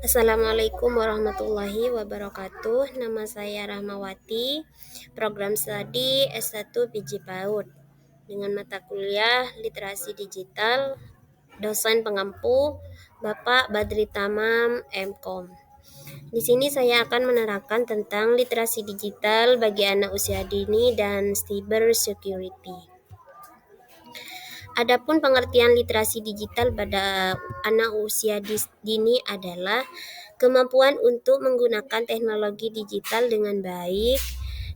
Assalamualaikum warahmatullahi wabarakatuh. Nama saya Rahmawati, program studi S1 PJ PAUD dengan mata kuliah Literasi Digital, dosen pengampu Bapak Badri Tamam MKom. Di sini saya akan menerangkan tentang literasi digital bagi anak usia dini dan cyber security. Adapun pengertian literasi digital pada anak usia dini adalah kemampuan untuk menggunakan teknologi digital dengan baik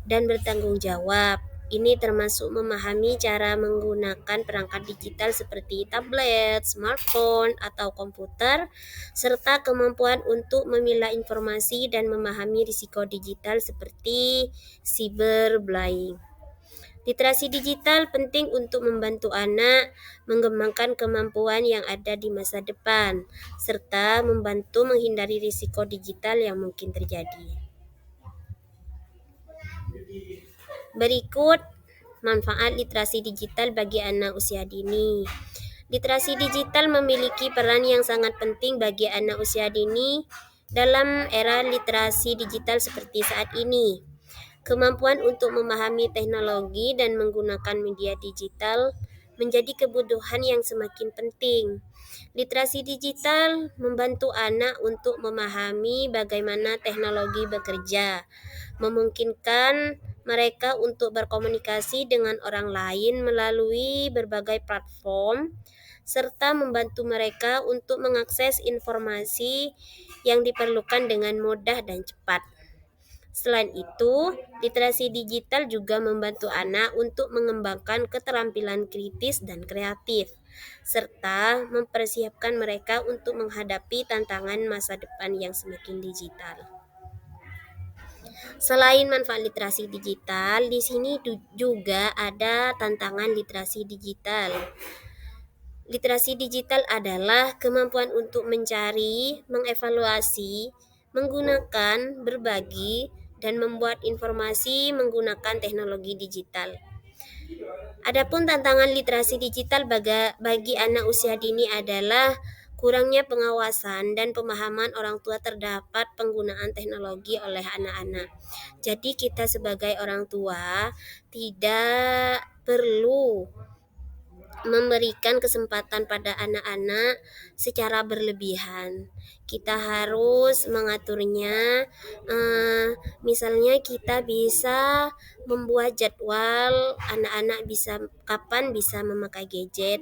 dan bertanggung jawab. Ini termasuk memahami cara menggunakan perangkat digital seperti tablet, smartphone, atau komputer, serta kemampuan untuk memilah informasi dan memahami risiko digital seperti cyberbullying. Literasi digital penting untuk membantu anak mengembangkan kemampuan yang ada di masa depan, serta membantu menghindari risiko digital yang mungkin terjadi. Berikut manfaat literasi digital bagi anak usia dini. Literasi digital memiliki peran yang sangat penting bagi anak usia dini dalam era literasi digital seperti saat ini. Kemampuan untuk memahami teknologi dan menggunakan media digital menjadi kebutuhan yang semakin penting. Literasi digital membantu anak untuk memahami bagaimana teknologi bekerja, memungkinkan mereka untuk berkomunikasi dengan orang lain melalui berbagai platform, serta membantu mereka untuk mengakses informasi yang diperlukan dengan mudah dan cepat. Selain itu, literasi digital juga membantu anak untuk mengembangkan keterampilan kritis dan kreatif, serta mempersiapkan mereka untuk menghadapi tantangan masa depan yang semakin digital. Selain manfaat literasi digital, di sini juga ada tantangan literasi digital. Literasi digital adalah kemampuan untuk mencari, mengevaluasi, menggunakan, berbagi, dan membuat informasi menggunakan teknologi digital. Adapun tantangan literasi digital bagi anak usia dini adalah kurangnya pengawasan dan pemahaman orang tua terdapat penggunaan teknologi oleh anak-anak. Jadi kita sebagai orang tua tidak perlu memberikan kesempatan pada anak-anak secara berlebihan. Kita harus mengaturnya. Misalnya kita bisa membuat jadwal anak-anak kapan bisa memakai gadget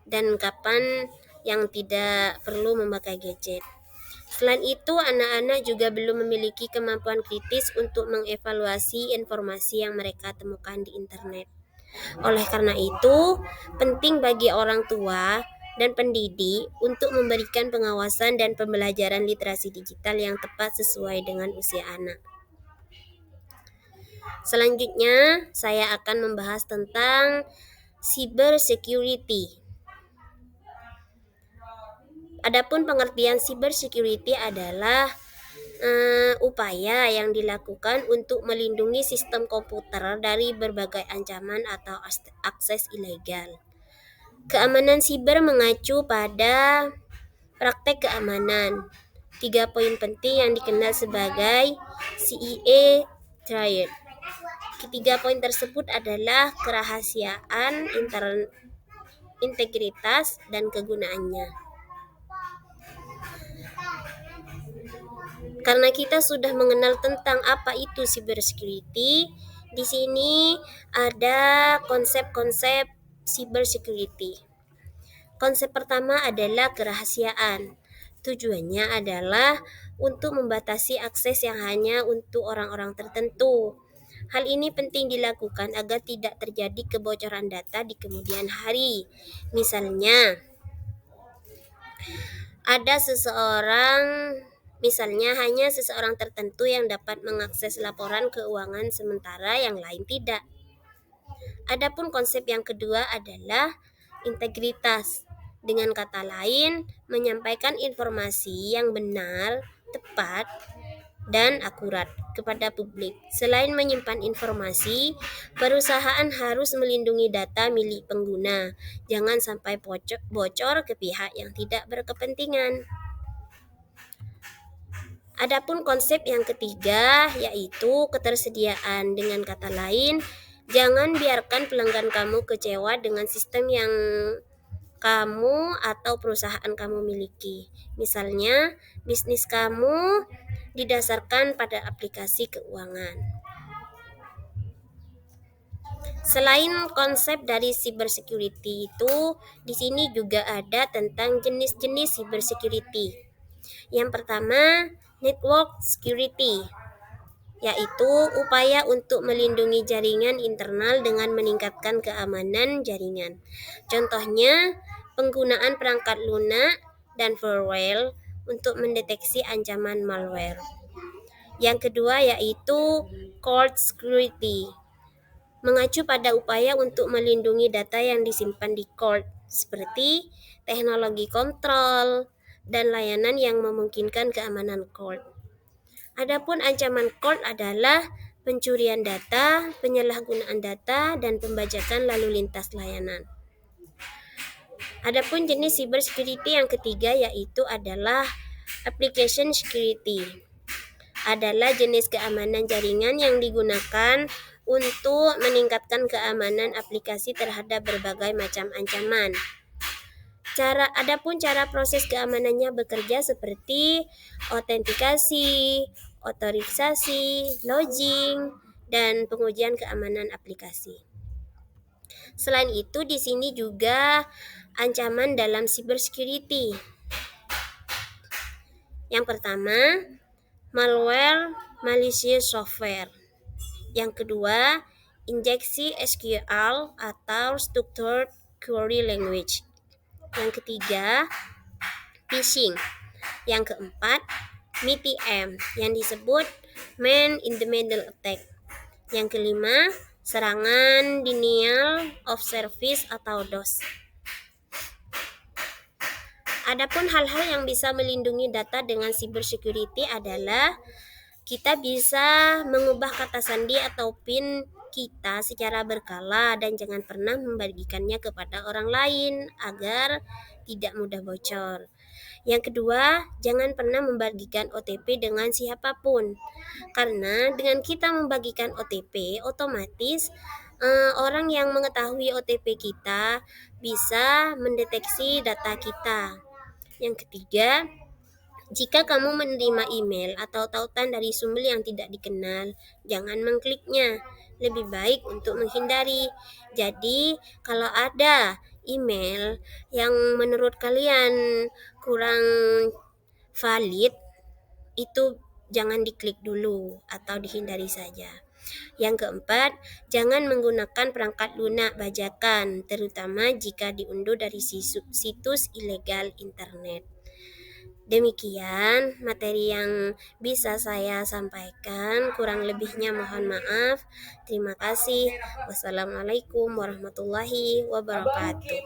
dan kapan yang tidak perlu memakai gadget. Selain itu, anak-anak juga belum memiliki kemampuan kritis untuk mengevaluasi informasi yang mereka temukan di internet. Oleh karena itu, penting bagi orang tua dan pendidik untuk memberikan pengawasan dan pembelajaran literasi digital yang tepat sesuai dengan usia anak. Selanjutnya, saya akan membahas tentang cyber security. Adapun pengertian cyber security adalah upaya yang dilakukan untuk melindungi sistem komputer dari berbagai ancaman atau akses ilegal. Keamanan siber mengacu pada praktek keamanan. 3 poin penting yang dikenal sebagai CEA Triad. Ketiga poin tersebut adalah kerahasiaan, integritas, dan kegunaannya. Karena kita sudah mengenal tentang apa itu cybersecurity, di sini ada konsep-konsep cybersecurity. Konsep pertama adalah kerahasiaan. Tujuannya adalah untuk membatasi akses yang hanya untuk orang-orang tertentu. Hal ini penting dilakukan agar tidak terjadi kebocoran data di kemudian hari. Misalnya, hanya seseorang tertentu yang dapat mengakses laporan keuangan sementara yang lain tidak. Adapun konsep yang kedua adalah integritas. Dengan kata lain, menyampaikan informasi yang benar, tepat, dan akurat kepada publik. Selain menyimpan informasi, perusahaan harus melindungi data milik pengguna. Jangan sampai bocor ke pihak yang tidak berkepentingan. Adapun konsep yang ketiga yaitu ketersediaan. Dengan kata lain, jangan biarkan pelanggan kamu kecewa dengan sistem yang kamu atau perusahaan kamu miliki. Misalnya, bisnis kamu didasarkan pada aplikasi keuangan. Selain konsep dari cybersecurity itu, di sini juga ada tentang jenis-jenis cybersecurity. Yang pertama, network security, yaitu upaya untuk melindungi jaringan internal dengan meningkatkan keamanan jaringan. Contohnya, penggunaan perangkat lunak dan firewall untuk mendeteksi ancaman malware. Yang kedua yaitu cloud security, mengacu pada upaya untuk melindungi data yang disimpan di cloud, seperti teknologi kontrol dan layanan yang memungkinkan keamanan cloud. Adapun ancaman cloud adalah pencurian data, penyalahgunaan data, dan pembajakan lalu lintas layanan. Adapun jenis cybersecurity yang ketiga yaitu adalah application security. Adalah jenis keamanan jaringan yang digunakan untuk meningkatkan keamanan aplikasi terhadap berbagai macam ancaman. Adapun cara proses keamanannya bekerja seperti autentikasi, otorisasi, logging, dan pengujian keamanan aplikasi. Selain itu, di sini juga ancaman dalam cybersecurity. Yang pertama, malware malicious software. Yang kedua, injeksi SQL atau Structured Query Language. Yang ketiga, phishing. Yang keempat, MITM yang disebut Man in the Middle Attack. Yang kelima, serangan denial of service atau DOS. Adapun hal-hal yang bisa melindungi data dengan cybersecurity adalah kita bisa mengubah kata sandi atau PIN kita secara berkala dan jangan pernah membagikannya kepada orang lain agar tidak mudah bocor. Yang kedua, jangan pernah membagikan OTP dengan siapapun. Karena dengan kita membagikan OTP, otomatis orang yang mengetahui OTP kita bisa mendeteksi data kita. Yang ketiga, jika kamu menerima email atau tautan dari sumber yang tidak dikenal, jangan mengkliknya. Lebih baik untuk menghindari. Jadi, kalau ada email yang menurut kalian kurang valid, itu jangan diklik dulu atau dihindari saja. Yang keempat, jangan menggunakan perangkat lunak bajakan, terutama jika diunduh dari situs ilegal internet. Demikian materi yang bisa saya sampaikan, kurang lebihnya mohon maaf. Terima kasih. Wassalamualaikum warahmatullahi wabarakatuh.